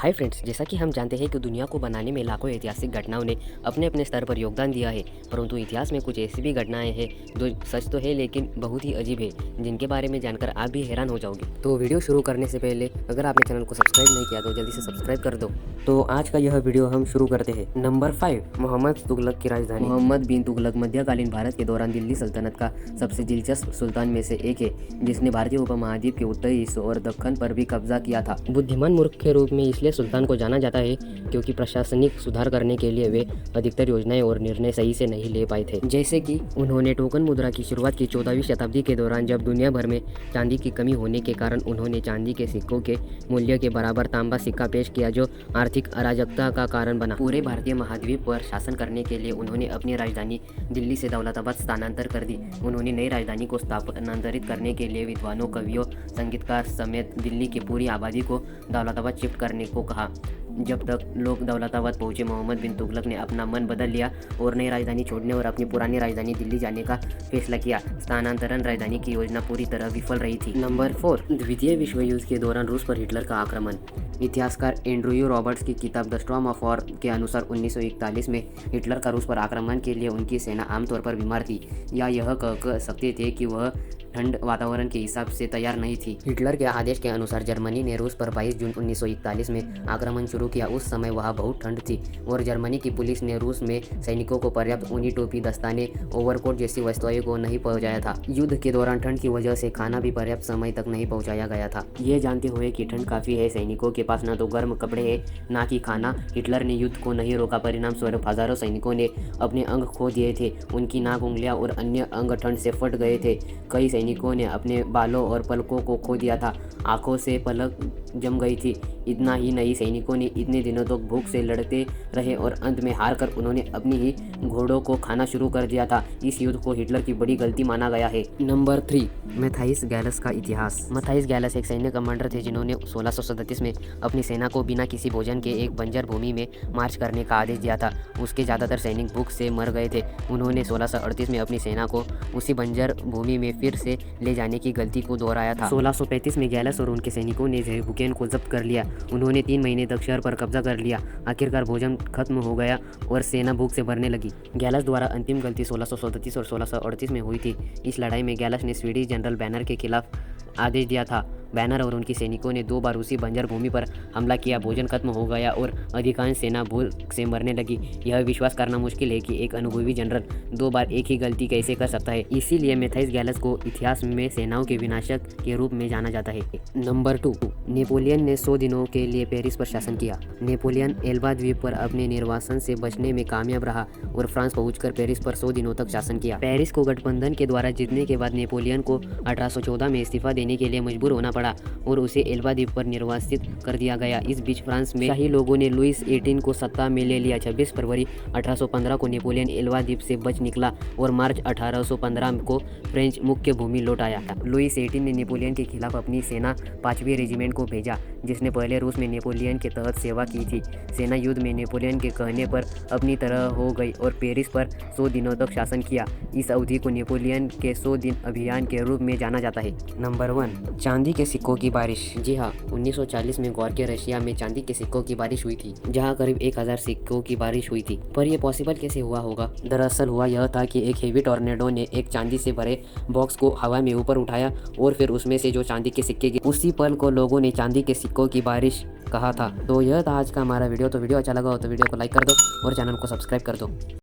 Hi friends, जैसा कि हम जानते हैं कि दुनिया को बनाने में लाखों ऐतिहासिक घटनाओं ने अपने अपने स्तर पर योगदान दिया है। परंतु इतिहास में कुछ ऐसी भी घटनाएं हैं जो सच तो है लेकिन बहुत ही अजीब है, जिनके बारे में जानकर आप भी हैरान हो जाओगे। तो वीडियो शुरू करने से पहले अगर आपने चैनल को सब्सक्राइब नहीं किया तो जल्दी से सब्सक्राइब कर दो। तो आज का यह वीडियो हम शुरू करते हैं। नंबर 5, मोहम्मद तुगलक की राजधानी। मोहम्मद बिन तुगलक मध्यकालीन भारत के दौरान दिल्ली सल्तनत का सबसे दिलचस्प सुल्तान में से एक है, जिसने भारतीय उपमहाद्वीप के उत्तरी हिस्सों और दक्कन पर भी कब्जा किया था। बुद्धिमान मूर्ख के रूप में इसलिए सुल्तान को जाना जाता है क्योंकि प्रशासनिक सुधार करने के लिए वे अधिकतर योजनाएं और निर्णय सही से नहीं ले पाए थे। जैसे कि उन्होंने टोकन मुद्रा की शुरुआत की 14वीं शताब्दी के दौरान, जब दुनिया भर में चांदी की कमी होने के कारण उन्होंने चांदी के सिक्कों के मूल्य के बराबर तांबा सिक्का पेश किया, जो आर्थिक अराजकता का कारण बना। पूरे भारतीय महाद्वीप पर शासन करने के लिए उन्होंने अपनी राजधानी दिल्ली से दौलताबाद स्थानांतर कर दी। उन्होंने नई राजधानी को स्थानांतरित करने के लिए विद्वानों, कवियों, संगीतकार समेत दिल्ली की पूरी आबादी को दौलताबाद शिफ्ट करने को कहा। जब तक लोग दौलताबाद पहुंचे, मोहम्मद बिन तुगलक ने अपना मन बदल लिया और नई राजधानी छोड़ने और अपनी पुरानी राजधानी दिल्ली जाने का फैसला किया। स्थानांतरण राजधानी की योजना पूरी तरह विफल रही थी। नंबर 4, द्वितीय विश्व युद्ध के दौरान रूस पर हिटलर का आक्रमण। इतिहासकार एंड्रयू रॉबर्ट्स की किताब द स्टॉर्म ऑफ वॉर के अनुसार 1941 में हिटलर का रूस पर आक्रमण के लिए उनकी सेना आमतौर पर बीमार थी, या यह कह सकते थे कि वह ठंड वातावरण के हिसाब से तैयार नहीं थी। हिटलर के आदेश के अनुसार जर्मनी ने रूस पर 22 जून 1941 में आक्रमण शुरू किया। उस समय वहां बहुत ठंड थी और जर्मनी की पुलिस ने रूस में सैनिकों को पर्याप्त ऊनी टोपी, दस्ताने, ओवरकोट जैसी वस्तुएं को नहीं पहुंचाया था। युद्ध के दौरान ठंड की वजह से खाना भी पर्याप्त समय तक नहीं पहुंचाया गया था। ये जानते हुए कि ठंड काफ़ी है, सैनिकों के पास न तो गर्म कपड़े हैं न कि खाना, हिटलर ने युद्ध को नहीं रोका। परिणाम स्वरूप हजारों सैनिकों ने अपने अंग खो दिए थे। उनकी नाक, उंगलियां और अन्य अंग ठंड से फट गए थे। कई सैनिकों ने अपने बालों और पलकों को खो दिया था। आंखों से पलक जम गई थी। इतना ही नहीं, सैनिकों ने इतने दिनों तक भूख से लड़ते रहे और अंत में हार कर उन्होंने अपनी ही घोड़ों को खाना शुरू कर दिया था। इस युद्ध को हिटलर की बड़ी गलती माना गया है। नंबर 3, मैथाइस गैलस का इतिहास। मैथाइस गैलस एक सैन्य कमांडर थे जिन्होंने 1637 में अपनी सेना को बिना किसी भोजन के एक बंजर भूमि में मार्च करने का आदेश दिया था। उसके ज़्यादातर सैनिक भूख से मर गए थे। उन्होंने 1638 में अपनी सेना को उसी बंजर भूमि में फिर से ले जाने की गलती को दोहराया था। 1635 में गैलस और उनके सैनिकों ने जैबुकेन को जब्त कर लिया। उन्होंने 3 महीने तक शहर पर कब्जा कर लिया। आखिरकार भोजन खत्म हो गया और सेना भूख से मरने लगी। गैलस द्वारा अंतिम गलती 1637 और 1638 में हुई थी। इस लड़ाई में गैलस ने स्वीडिश जनरल बैनर के खिलाफ आदेश दिया था। बैनर और उनके सैनिकों ने 2 बार उसी बंजर भूमि पर हमला किया। भोजन खत्म हो गया और अधिकांश सेना भूख से मरने लगी। यह विश्वास करना मुश्किल है कि एक अनुभवी जनरल 2 बार एक ही गलती कैसे कर सकता है। इसीलिए मैथाइस गैलस को इतिहास में सेनाओं के विनाशक के रूप में जाना जाता है। नंबर 2, नेपोलियन ने 100 दिनों के लिए पेरिस पर शासन किया। नेपोलियन एल्बा द्वीप पर अपने निर्वासन से बचने में कामयाब रहा और फ्रांस पहुंचकर पेरिस पर 100 दिनों तक शासन किया। पेरिस को गठबंधन के द्वारा जीतने के बाद नेपोलियन को 1814 में इस्तीफा देने के लिए मजबूर होना पड़ा और उसे एल्बा द्वीप पर निर्वासित कर दिया गया। इस बीच फ्रांस में शाही लोगों ने लुईस 18 को सत्ता में ले लिया। 26 फरवरी 1815 को नेपोलियन एल्बा द्वीप से बच निकला और मार्च 1815 को फ्रेंच मुख्य भूमि लौट आया। लुईस 18 ने नेपोलियन के खिलाफ अपनी सेना 5वीं रेजिमेंट को भेजा, जिसने पहले रूस में नेपोलियन के तहत सेवा की थी। सेना युद्ध में नेपोलियन के कहने पर अपनी तरह हो गई और पेरिस पर 100 दिनों तक शासन किया। इस अवधि को नेपोलियन के 100 दिन अभियान के रूप में जाना जाता है। नंबर 1, चांदी के सिक्कों की बारिश। जी हाँ, 1940 में गौर के रशिया में चांदी के सिक्कों की बारिश हुई थी, जहाँ करीब 1000 सिक्कों की बारिश हुई थी। पर यह पॉसिबल कैसे हुआ होगा? दरअसल हुआ यह था कि एक हेवी टॉर्नेडो ने एक चांदी से भरे बॉक्स को हवा में ऊपर उठाया और फिर उसमें से जो चांदी के सिक्के गिरे, उसी पल को लोगों ने चांदी के सिक्कों की बारिश कहा था। तो यह था आज का हमारा वीडियो। तो वीडियो अच्छा लगा हो तो वीडियो को लाइक कर दो और चैनल को सब्सक्राइब कर दो।